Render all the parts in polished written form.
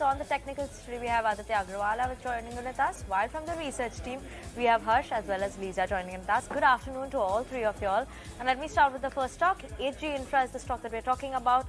On the technicals today, we have Aditya Agarwala joining with us, while from the research team, we have Harsh as well as Lisa joining with us. Good afternoon to all three of you all. And let me start with the first stock. HG Infra is the stock that we're talking about.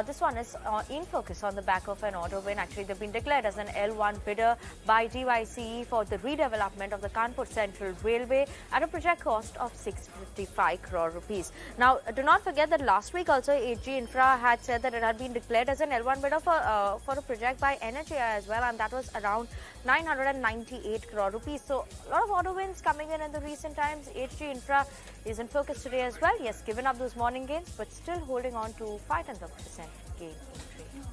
This one is in focus on the back of an order win. Actually, they've been declared as an L1 bidder by DYCE for the redevelopment of the Kanpur Central Railway at a project cost of 655 crore rupees. Now, do not forget that last week also HG Infra had said that it had been declared as an L1 bidder for a project by Energy as well, and that was around 998 crore rupees. So, a lot of order wins coming in the recent times. HG Infra is in focus today as well. Yes, given up those morning gains, but still holding on to 0.5% gain in trade.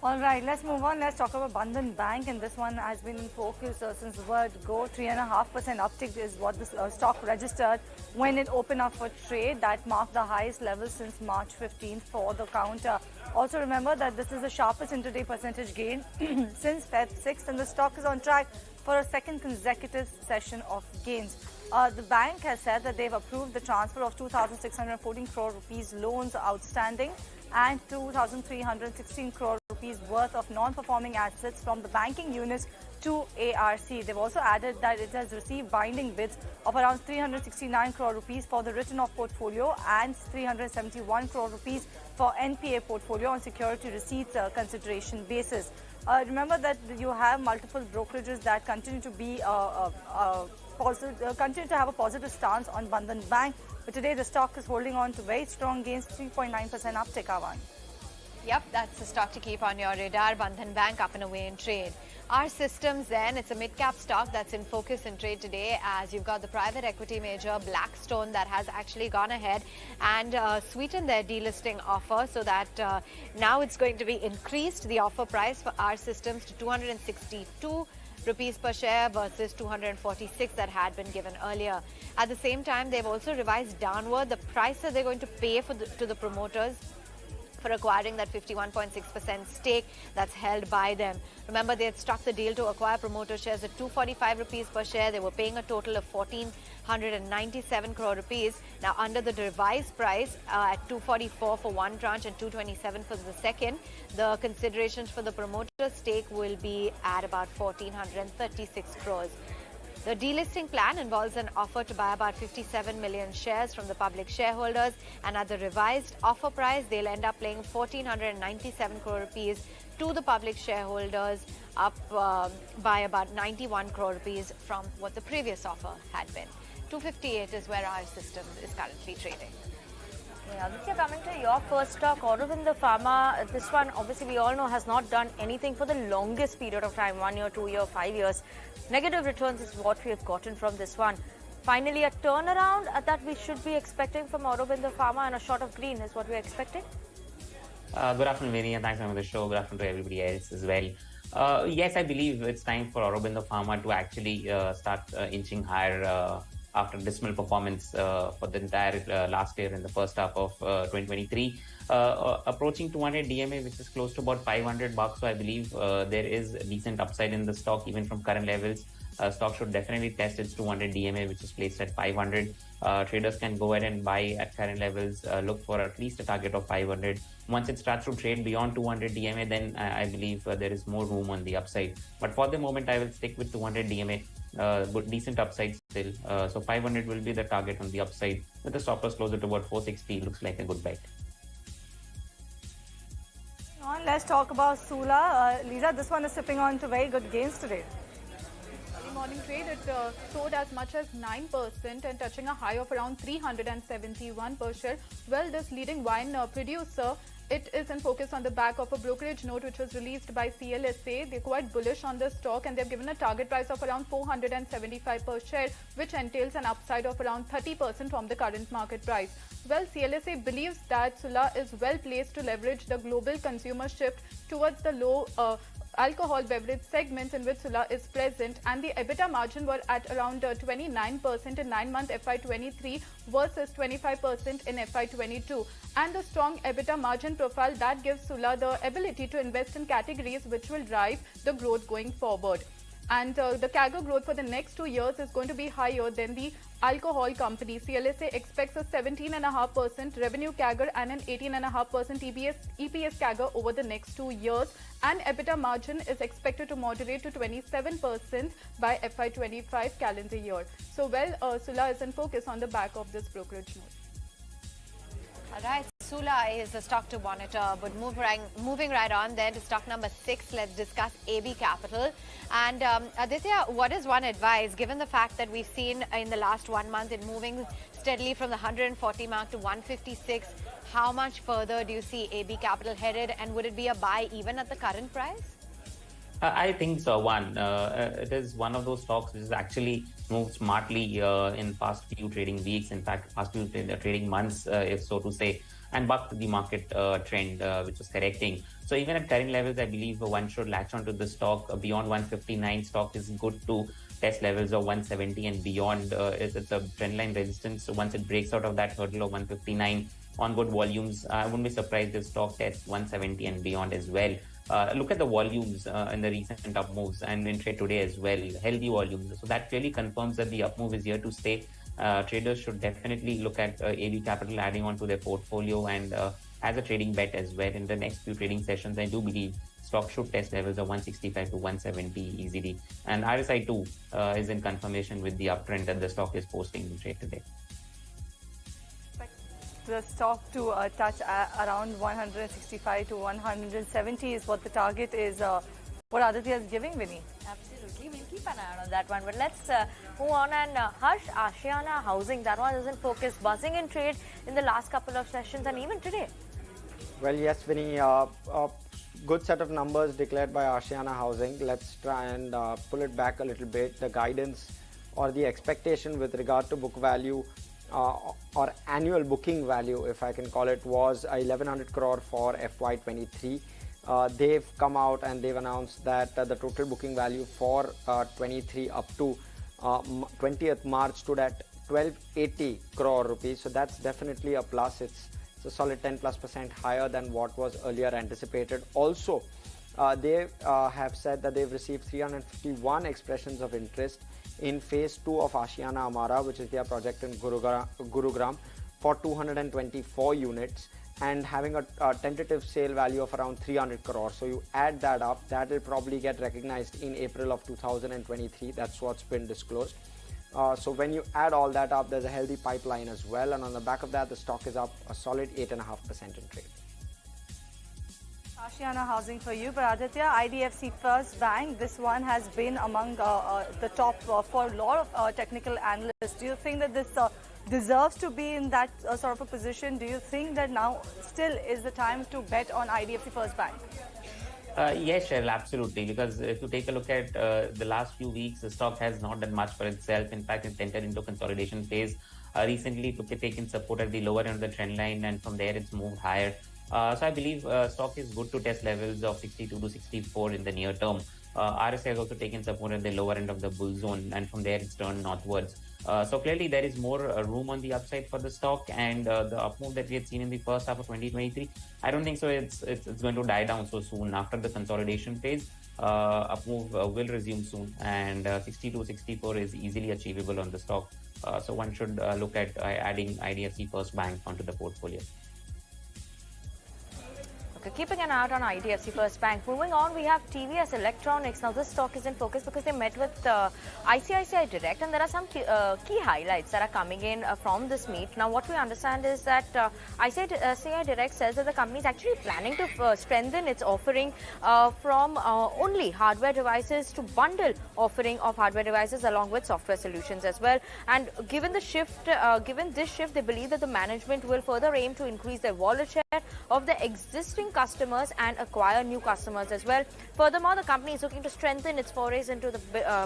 All right, let's move on. Let's talk about Bandhan Bank, and this one has been in focus since the word go. 3.5% uptick is what this stock registered when it opened up for trade. That marked the highest level since March 15th for the counter. Also remember that this is the sharpest intraday percentage gain since Feb 6th, and the stock is on track for a second consecutive session of gains. The bank has said that they've approved the transfer of 2,614 crore rupees loans outstanding and 2,316 crore rupees worth of non-performing assets from the banking units to ARC. They've also added that it has received binding bids of around 369 crore rupees for the written-off portfolio and 371 crore rupees for NPA portfolio on security receipts consideration basis. Remember that you have multiple brokerages that continue to be continue to have a positive stance on Bandhan Bank. But today the stock is holding on to very strong gains, 3.9% uptick, Avan. Yep, that's the stock to keep on your radar. Bandhan Bank up and away in trade. Our systems then, it's a mid-cap stock that's in focus in trade today, as you've got the private equity major Blackstone that has actually gone ahead and sweetened their delisting offer, so that now it's going to be increased, the offer price for our systems, to 262 rupees per share versus 246 that had been given earlier. At the same time, they've also revised downward the price that they're going to pay to the promoters for acquiring that 51.6% stake that's held by them. Remember, they had struck the deal to acquire promoter shares at 245 rupees per share. They were paying a total of 1,497 crore rupees. Now, under the revised price at 244 for one tranche and 227 for the second, the considerations for the promoter stake will be at about 1,436 crores. The delisting plan involves an offer to buy about 57 million shares from the public shareholders, and at the revised offer price, they'll end up paying 1,497 crore rupees to the public shareholders, up by about 91 crore rupees from what the previous offer had been. 258 is where our system is currently trading. Yeah, Aditya, coming to your first stock, Aurobindo Pharma, this one obviously we all know has not done anything for the longest period of time, 1 year, 2 year, 5 years. Negative returns is what we have gotten from this one. Finally, a turnaround that we should be expecting from Aurobindo Pharma, and a shot of green is what we're expecting. Good afternoon, Vinny, and thanks for the show. Good afternoon to everybody else as well. Yes, I believe it's time for Aurobindo Pharma to actually start inching higher after dismal performance for the entire last year in the first half of 2023. Approaching 200 DMA, which is close to about $500. So I believe there is a decent upside in the stock even from current levels. Stock should definitely test its 200 DMA, which is placed at 500. Traders can go ahead and buy at current levels, look for at least a target of 500. Once it starts to trade beyond 200 DMA, then I believe there is more room on the upside. But for the moment, I will stick with 200 DMA. But decent upside still. So 500 will be the target on the upside. With the stop loss closer to about 460, looks like a good bet. Let's talk about Sula. Lisa, this one is sipping on to very good gains today. Morning trade, it soared as much as 9% and touching a high of around 371 per share. Well, this leading wine producer, it is in focus on the back of a brokerage note which was released by CLSA. They're quite bullish on the stock, and they've given a target price of around 475 per share, which entails an upside of around 30% from the current market price. Well, CLSA believes that Sula is well placed to leverage the global consumer shift towards the low alcohol beverage segments in which Sula is present, and the EBITDA margin were at around 29% in 9-month FY23 versus 25% in FY22. And the strong EBITDA margin profile that gives Sula the ability to invest in categories which will drive the growth going forward. And the CAGR growth for the next 2 years is going to be higher than the alcohol company. CLSA expects a 17.5% revenue CAGR and an 18.5% EPS CAGR over the next 2 years. And EBITDA margin is expected to moderate to 27% by FY25 calendar year. So, well, Sula is in focus on the back of this brokerage note. All right, Sula is a stock to monitor, but moving right on then to stock number 6, let's discuss AB Capital. And Aditya, what is one advice, given the fact that we've seen in the last 1 month it moving steadily from the 140 mark to 156, how much further do you see AB Capital headed, and would it be a buy even at the current price? I think so. It is one of those stocks which has actually moved smartly in past few trading weeks, in fact, past few trading months, if so to say, and bucked the market trend, which was correcting. So even at current levels, I believe one should latch onto the stock. Beyond 159, stock is good to test levels of 170 and beyond. It's a trendline resistance. So once it breaks out of that hurdle of 159 on good volumes, I wouldn't be surprised if stock tests 170 and beyond as well. Look at the volumes in the recent up moves and in trade today as well, healthy volumes. So that clearly confirms that the up move is here to stay. Traders should definitely look at AB Capital adding on to their portfolio and as a trading bet as well. In the next few trading sessions, I do believe stock should test levels of 165 to 170 easily. And RSI too is in confirmation with the uptrend that the stock is posting in trade today. The stock to touch around 165 to 170 is what the target is. What Aditya is giving, Vinny. Absolutely, we'll keep an eye on that one. But let's move on and Harsh, Ashiana Housing, that one is in focus, buzzing in trade in the last couple of sessions and even today. Well, yes, Vinny, good set of numbers declared by Ashiana Housing. Let's try and pull it back a little bit. The guidance or the expectation with regard to book value or annual booking value, if I can call it, was 1100 crore for FY23. They've come out and they've announced that the total booking value for 23 up to 20th March stood at 1280 crore rupees. So that's definitely a plus. It's a solid 10+% higher than what was earlier anticipated. Also, they have said that they've received 351 expressions of interest in phase 2 of Ashiana Amara, which is their project in Gurugram, for 224 units and having a tentative sale value of around 300 crore. So you add that up, that will probably get recognized in April of 2023. That's what's been disclosed. So when you add all that up, there's a healthy pipeline as well, and on the back of that, the stock is up a solid 8.5% in trade. Ashiana Housing for you, but Aditya, IDFC First Bank, this one has been among the top for a lot of technical analysts. Do you think that this deserves to be in that sort of a position? Do you think that now still is the time to bet on IDFC First Bank? Yes, Cheryl, absolutely. Because if you take a look at the last few weeks, the stock has not done much for itself. In fact, it's entered into consolidation phase. Recently, it took a taken support at the lower end of the trend line, and from there, it's moved higher. So I believe stock is good to test levels of 62 to 64 in the near term. RSI has also taken support at the lower end of the bull zone, and from there, it's turned northwards. So clearly, there is more room on the upside for the stock, and the up move that we had seen in the first half of 2023, I don't think so. It's going to die down so soon. After the consolidation phase, up move will resume soon, and 62, 64 is easily achievable on the stock. So one should look at adding IDFC First Bank onto the portfolio. Keeping an eye out on IDFC First Bank. Moving on, we have TVS Electronics. Now, this stock is in focus because they met with ICICI Direct, and there are some key highlights that are coming in from this meet. Now, what we understand is that ICICI Direct says that the company is actually planning to strengthen its offering from only hardware devices to bundle offering of hardware devices along with software solutions as well. And given this shift, they believe that the management will further aim to increase their wallet share of the existing customers and acquire new customers as well. Furthermore, the company is looking to strengthen its forays into the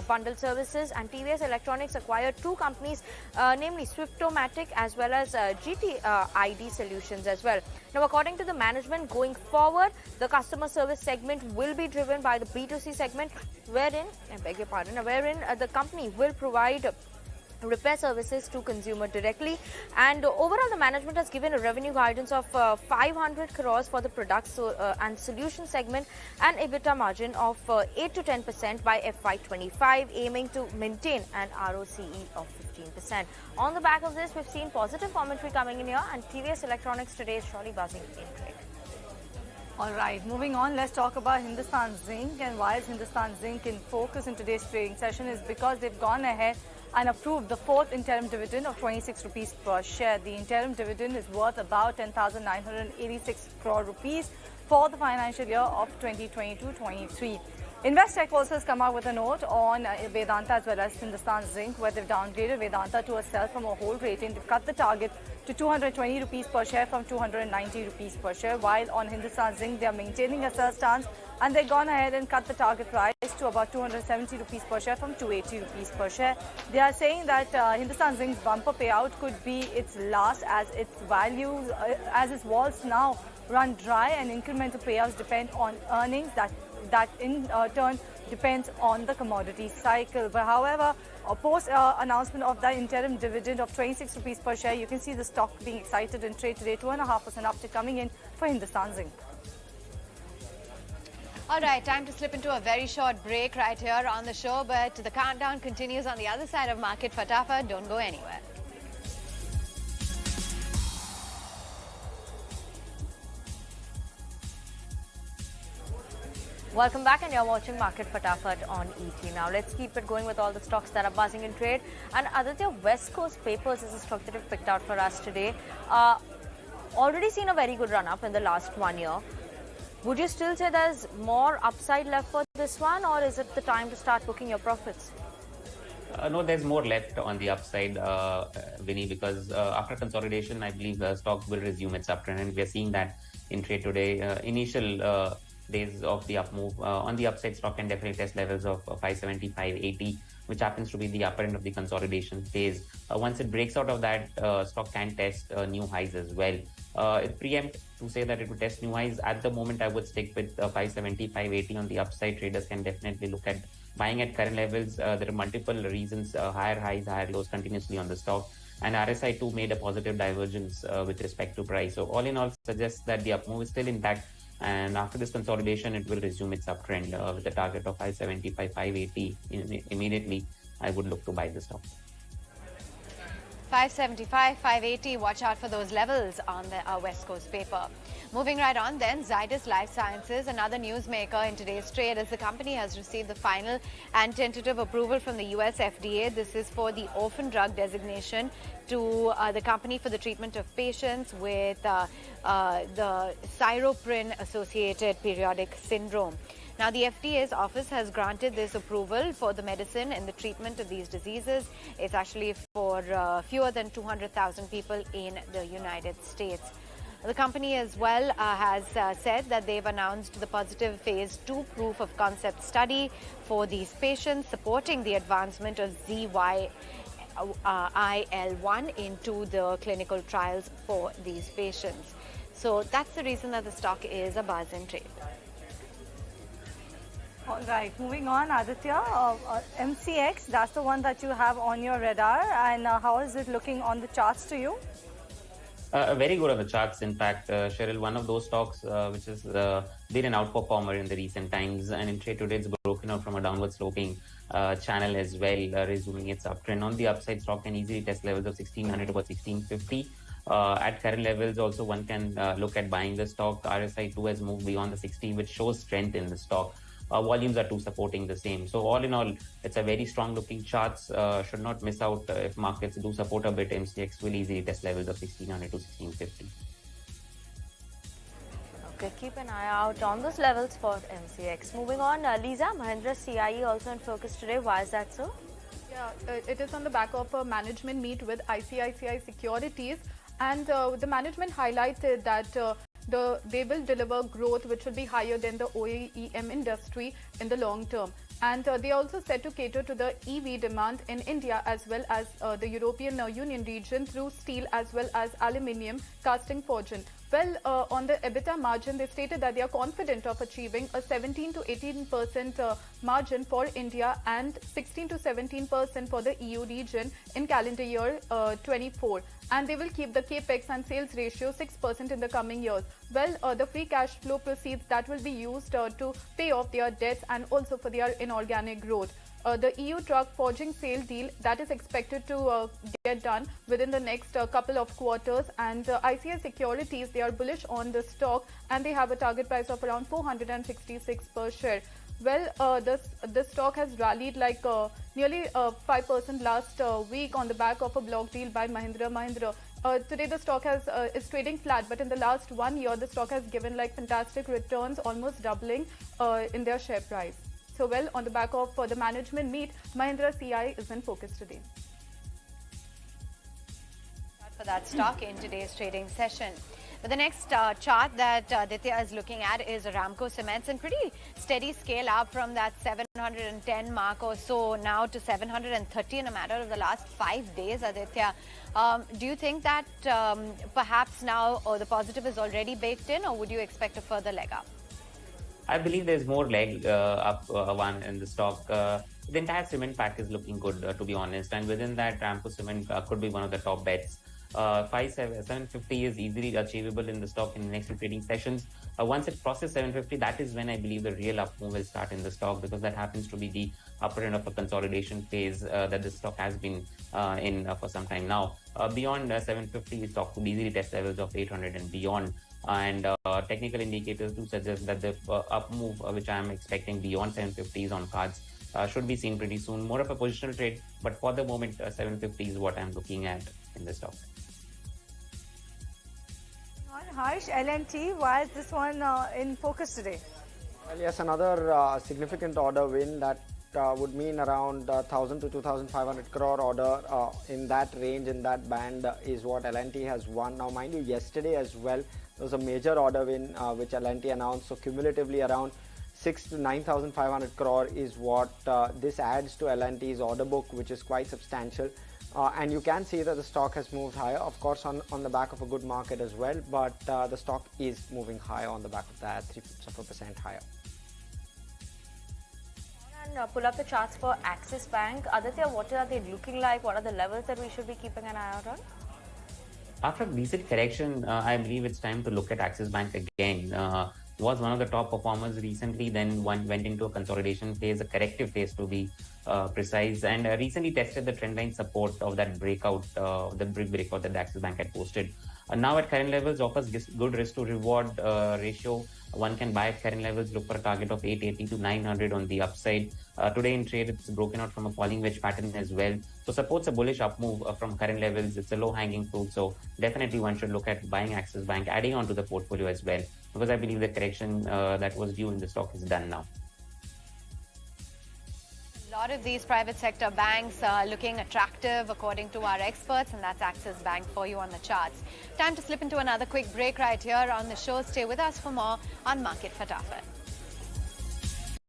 bundle services, and TVS Electronics acquired two companies, namely Swiftomatic as well as GTID Solutions as well. Now, according to the management, going forward, the customer service segment will be driven by the B2C segment, wherein the company will provide repair services to consumer directly. And overall, the management has given a revenue guidance of 500 crores for the products and solution segment and EBITDA margin of 8 to 10% by FY25, aiming to maintain an ROCE of 15%. On the back of this, we've seen positive commentary coming in here, and TVS Electronics today is surely buzzing in trade. All right, moving on, let's talk about Hindustan Zinc. And why is Hindustan Zinc in focus in today's trading session is because they've gone ahead and approved the fourth interim dividend of 26 rupees per share. The interim dividend is worth about 10,986 crore rupees for the financial year of 2022-23. Investec also has come out with a note on Vedanta as well as Hindustan Zinc, where they've downgraded Vedanta to a sell from a hold rating. They've cut the target to 220 rupees per share from 290 rupees per share, while on Hindustan Zinc they are maintaining a sell stance and they've gone ahead and cut the target price to about 270 rupees per share from 280 rupees per share. They are saying that Hindustan Zinc's bumper payout could be its last, as its values, as its vaults now run dry, and incremental payouts depend on earnings that in turn depends on the commodity cycle. But however, post announcement of the interim dividend of 26 rupees per share, you can see the stock being excited in trade today. 2.5% uptick coming in for Hindustan Zinc. All right, time to slip into a very short break right here on the show, but the countdown continues on the other side of Market Fatafa. Don't go anywhere. Welcome back, and you're watching Market Fatafat on ET. Now let's keep it going with all the stocks that are buzzing in trade. And Aditya, West Coast Papers is a stock that you've picked out for us today. Already seen a very good run up in the last 1 year. Would you still say there's more upside left for this one, or is it the time to start booking your profits? No, there's more left on the upside, Vinny, because after consolidation, I believe the stock will resume its uptrend, and we are seeing that in trade today. Initial days of the up move on the upside, stock can definitely test levels of 570, 580, which happens to be the upper end of the consolidation phase. Once it breaks out of that, stock can test new highs as well. It preempt to say that it would test new highs. At the moment, I would stick with 570, 580 on the upside. Traders can definitely look at buying at current levels. There are multiple reasons, higher highs, higher lows continuously on the stock. And RSI too made a positive divergence with respect to price. So all in all, suggests that the up move is still intact. And after this consolidation, it will resume its uptrend with a target of 575, 580. Immediately, I would look to buy the stock. 575, 580, watch out for those levels on the West Coast paper. Moving right on then, Zydus Life Sciences, another newsmaker in today's trade, as the company has received the final and tentative approval from the US FDA. This is for the orphan drug designation to the company for the treatment of patients with the Cyroprin-associated periodic syndrome. Now, the FDA's office has granted this approval for the medicine in the treatment of these diseases. It's actually for fewer than 200,000 people in the United States. The company as well has said that they've announced the positive phase 2 proof of concept study for these patients, supporting the advancement of ZYIL1 into the clinical trials for these patients. So that's the reason that the stock is a buzz in trade. All right, moving on, Aditya, MCX, that's the one that you have on your radar, and how is it looking on the charts to you? Very good on the charts. In fact, Cheryl, one of those stocks which has been an outperformer in the recent times, and in trade today, it's broken out from a downward sloping channel as well, resuming its uptrend. On the upside, stock can easily test levels of 1600 to about 1650. At current levels, also one can look at buying the stock. RSI 2 has moved beyond the 60, which shows strength in the stock. Volumes are too supporting the same. So all in all, it's a very strong looking charts. Should not miss out if markets do support a bit. MCX will easily test levels of 1600 to 1650. Okay, keep an eye out on those levels for MCX. Moving on, Lisa, Mahindra CIE also in focus today. Why is that so? Yeah, it is on the back of a management meet with ICICI Securities, and the management highlighted that they will deliver growth which will be higher than the OEM industry in the long term. And they also set to cater to the EV demand in India as well as the European Union region through steel as well as aluminium casting forging. Well, on the EBITDA margin, they stated that they are confident of achieving a 17 to 18% margin for India and 16 to 17% for the EU region in calendar year 24. And they will keep the capex and sales ratio 6% in the coming years. Well, the free cash flow proceeds that will be used to pay off their debts and also for their inorganic growth. The EU truck forging sale deal that is expected to get done within the next couple of quarters, and ICI Securities, they are bullish on the stock and they have a target price of around 466 per share. Well, this stock has rallied like nearly 5% last week on the back of a block deal by Mahindra Mahindra. Today the stock is trading flat, but in the last 1 year the stock has given like fantastic returns, almost doubling in their share price. So well, on the back of the management meet, Mahindra CI is in focus today. For that stock in today's trading session. But the next chart that Aditya is looking at is Aramco Cements, and pretty steady scale up from that 710 mark or so now to 730 in a matter of the last 5 days, Aditya. Do you think that perhaps now the positive is already baked in, or would you expect a further leg up? I believe there's more leg up one in the stock. The entire cement pack is looking good, to be honest. And within that, Aramco Cement could be one of the top bets. 750 is easily achievable in the stock in the next two trading sessions. Once it crosses 750, that is when I believe the real up move will start in the stock, because that happens to be the upper end of a consolidation phase that the stock has been in for some time now. Beyond 750, stock could easily test levels of 800 and beyond. And technical indicators do suggest that the up move, which I am expecting beyond 750 is on cards, should be seen pretty soon. More of a positional trade, but for the moment, 750 is what I'm looking at in the stock. Harsh, L&T, why is this one in focus today? Well, yes, another significant order win that would mean around 1,000 to 2,500 crore order in that range, in that band is what L&T has won. Now, mind you, yesterday as well, there was a major order win which L&T announced. So cumulatively around 6 to 9,500 crore is what this adds to L&T's order book, which is quite substantial. And you can see that the stock has moved higher, of course, on the back of a good market as well. But the stock is moving higher on the back of that, 3% higher. And pull up the charts for Axis Bank. Aditya, what are they looking like? What are the levels that we should be keeping an eye out on? After a recent correction, I believe it's time to look at Axis Bank again. Was one of the top performers recently, then one went into a consolidation phase, a corrective phase to be precise, and recently tested the trendline support of that breakout, the big breakout that the Axis Bank had posted. Now at current levels offers good risk to reward ratio. One can buy at current levels, look for a target of 880 to 900 on the upside. Today in trade, it's broken out from a falling wedge pattern as well. So supports a bullish up move from current levels. It's a low hanging fruit. So definitely one should look at buying Axis Bank, adding on to the portfolio as well, because I believe the correction that was due in the stock is done now. A lot of these private sector banks are looking attractive according to our experts, and that's Axis Bank for you on the charts. Time to slip into another quick break right here on the show. Stay with us for more on Market Fatafat.